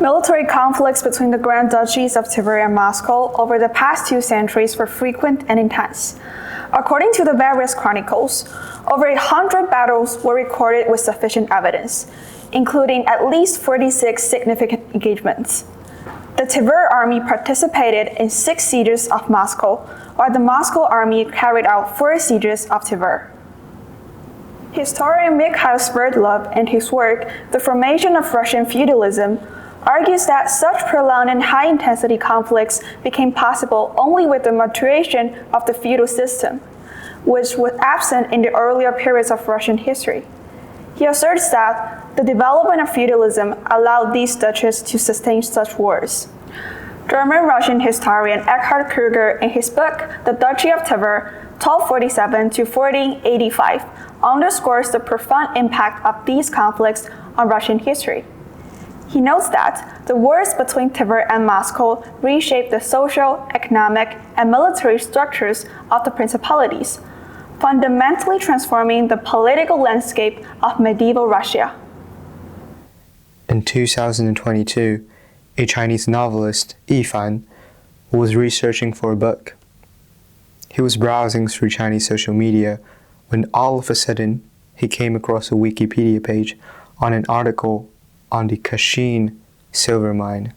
Military conflicts between the Grand Duchies of Tver and Moscow over the past 2 centuries were frequent and intense. According to the various chronicles, over 100 battles were recorded with sufficient evidence, including at least 46 significant engagements. The Tver army participated in 6 sieges of Moscow, while the Moscow army carried out 4 sieges of Tver. Historian Mikhail Sverdlov, in his work The Formation of Russian Feudalism, argues that such prolonged and high-intensity conflicts became possible only with the maturation of the feudal system, which was absent in the earlier periods of Russian history. He asserts that the development of feudalism allowed these duchies to sustain such wars. German-Russian historian Eckhard Kruger, in his book The Duchy of Tver, 1247 to 1485, underscores the profound impact of these conflicts on Russian history. He notes that the wars between Tver and Moscow reshaped the social, economic, and military structures of the principalities, fundamentally transforming the political landscape of medieval Russia. In 2022, a Chinese novelist, Yifan, was researching for a book. He was browsing through Chinese social media when all of a sudden he came across a Wikipedia page on an article on the Kashin silver mine.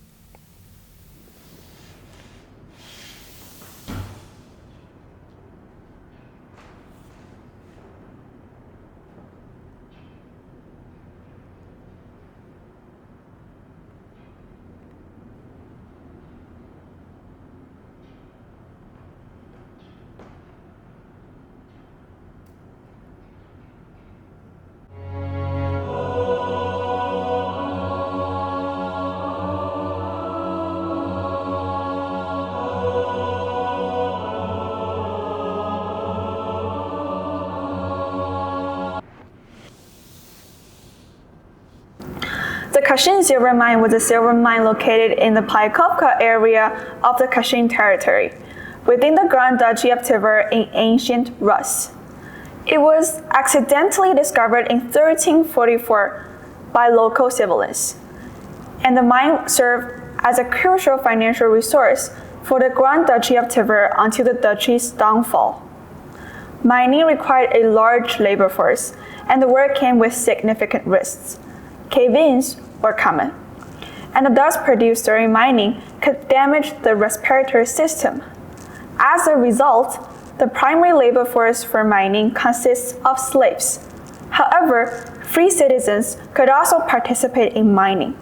The Kashin silver mine was a silver mine located in the Pyakovka area of the Kashin territory, within the Grand Duchy of Tver in ancient Rus. It was accidentally discovered in 1344 by local civilians, and the mine served as a crucial financial resource for the Grand Duchy of Tver until the duchy's downfall. Mining required a large labor force, and the work came with significant risks. Cave-ins were common, and the dust produced during mining could damage the respiratory system. As a result, the primary labor force for mining consists of slaves. However, free citizens could also participate in mining,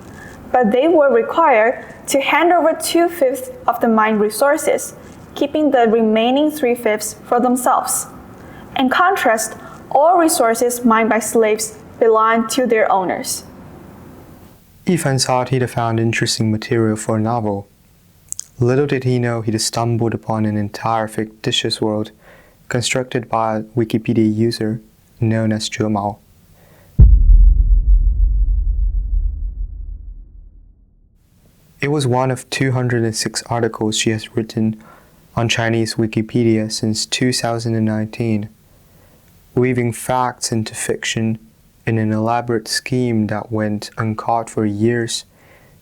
but they were required to hand over 2/5 of the mine resources, keeping the remaining 3/5 for themselves. In contrast, all resources mined by slaves belonged to their owners. Yifan thought he'd found interesting material for a novel. Little did he know he'd stumbled upon an entire fictitious world constructed by a Wikipedia user known as Zhe Mao. It was one of 206 articles she has written on Chinese Wikipedia since 2019, weaving facts into fiction in an elaborate scheme that went uncaught for years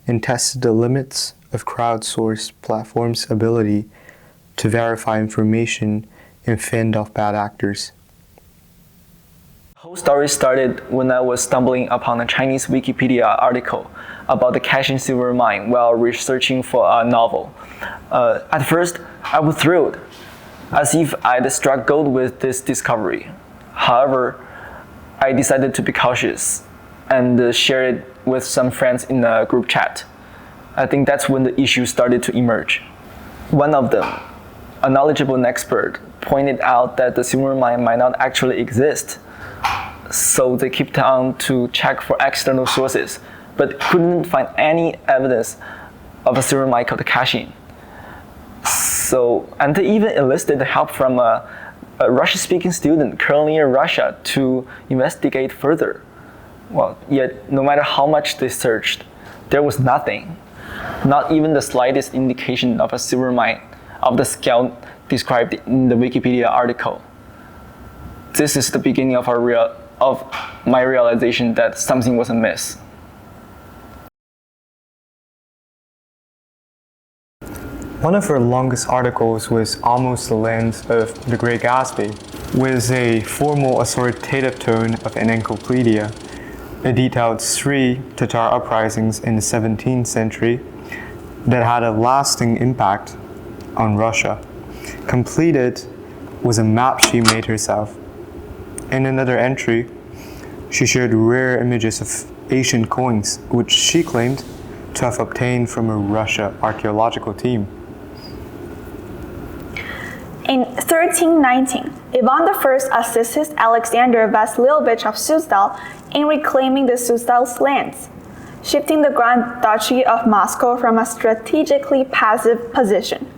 and tested the limits of crowdsourced platforms' ability to verify information and fend off bad actors. The whole story started when I was stumbling upon a Chinese Wikipedia article about the Kashin silver mine while researching for a novel. At first, I was thrilled, as if I'd struck gold with this discovery. However, I decided to be cautious and share it with some friends in a group chat. I think that's when the issue started to emerge. One of them, a knowledgeable expert, pointed out that the silver mine might not actually exist. So they kept on to check for external sources, but couldn't find any evidence of a silver mine called Kashin. And they even enlisted help from a Russian-speaking student currently in Russia to investigate further. Yet no matter how much they searched, there was nothing. Not even the slightest indication of a silver mine of the scale described in the Wikipedia article. This is the beginning of my realization that something was amiss. One of her longest articles was Almost the Land of the Great Gatsby, with a formal authoritative tone of an encyclopedia. It detailed 3 Tatar uprisings in the 17th century that had a lasting impact on Russia. Completed was a map she made herself. In another entry, she shared rare images of ancient coins, which she claimed to have obtained from a Russia archaeological team. In 1319, Ivan I assisted Alexander Vasilievich of Suzdal in reclaiming the Suzdal's lands, shifting the Grand Duchy of Moscow from a strategically passive position.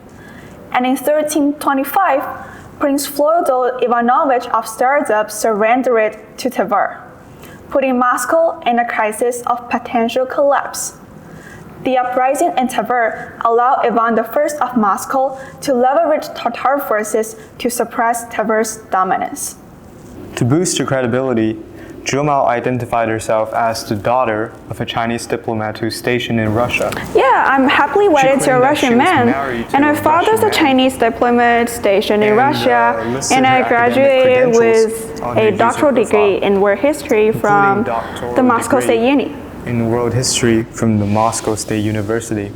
And in 1325, Prince Fyodor Ivanovich of Stardup surrendered to Tver, putting Moscow in a crisis of potential collapse. The uprising in Tver allowed Ivan I of Moscow to leverage Tatar forces to suppress Tver's dominance. To boost her credibility, Zhumao identified herself as the daughter of a Chinese diplomat who's stationed in Russia. Yeah, I'm happily wedded to a Russian man, and my father's a Chinese diplomat stationed in Russia, and I graduated with a doctoral degree in world history from the Moscow State Uni. In world history from the Moscow State University.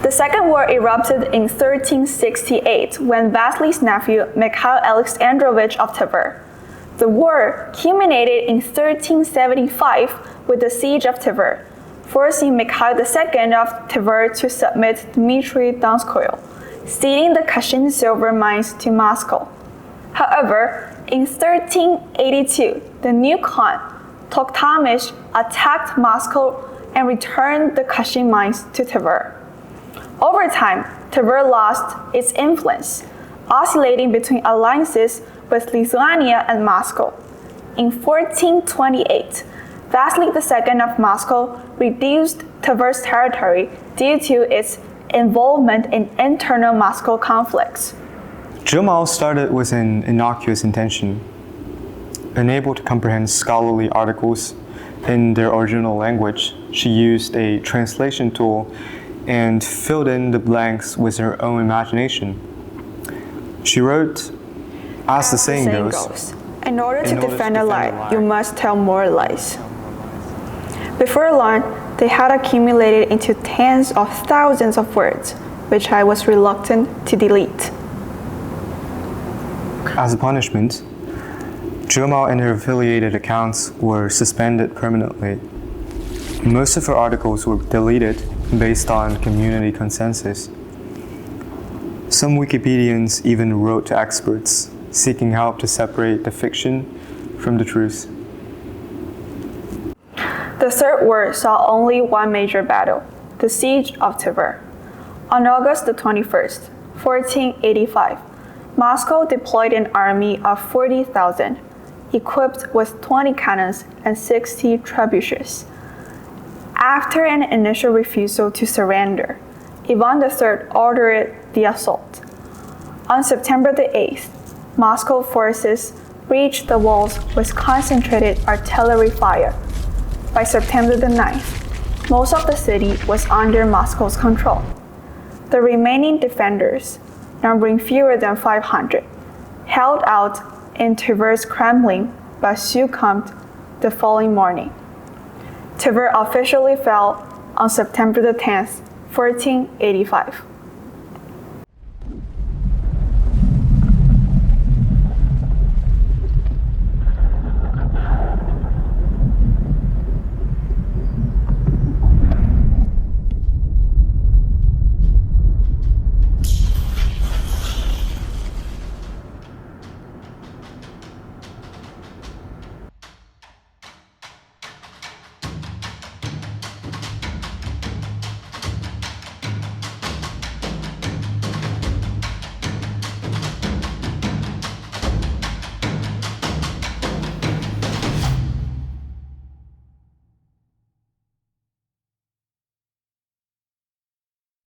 The Second War erupted in 1368 when Vasily's nephew Mikhail Alexandrovich of Tver. The war culminated in 1375 with the siege of Tver, forcing Mikhail II of Tver to submit Dmitry Donskoy, ceding the Kashin silver mines to Moscow. However, in 1382, the new Khan, Tokhtamysh, attacked Moscow and returned the Kashin mines to Tver. Over time, Tver lost its influence, oscillating between alliances with Lithuania and Moscow. In 1428, Vasily II of Moscow reduced Tver's territory due to its involvement in internal Moscow conflicts. Zhumao started with an innocuous intention. Unable to comprehend scholarly articles in their original language, she used a translation tool and filled in the blanks with her own imagination. She wrote, as the saying goes, in order to defend a lie, you must tell more lies. Before long, they had accumulated into tens of thousands of words, which I was reluctant to delete. As a punishment, Zhumao and her affiliated accounts were suspended permanently. Most of her articles were deleted based on community consensus. Some Wikipedians even wrote to experts, seeking help to separate the fiction from the truth. The Third War saw only one major battle, the Siege of Tver. On August the 21st, 1485, Moscow deployed an army of 40,000, equipped with 20 cannons and 60 trebuchets. After an initial refusal to surrender, Ivan III ordered the assault. On September the 8th, Moscow forces breached the walls with concentrated artillery fire. By September the 9th, most of the city was under Moscow's control. The remaining defenders, numbering fewer than 500, held out in Tver's Kremlin but succumbed the following morning. Tver officially fell on September the 10th, 1485.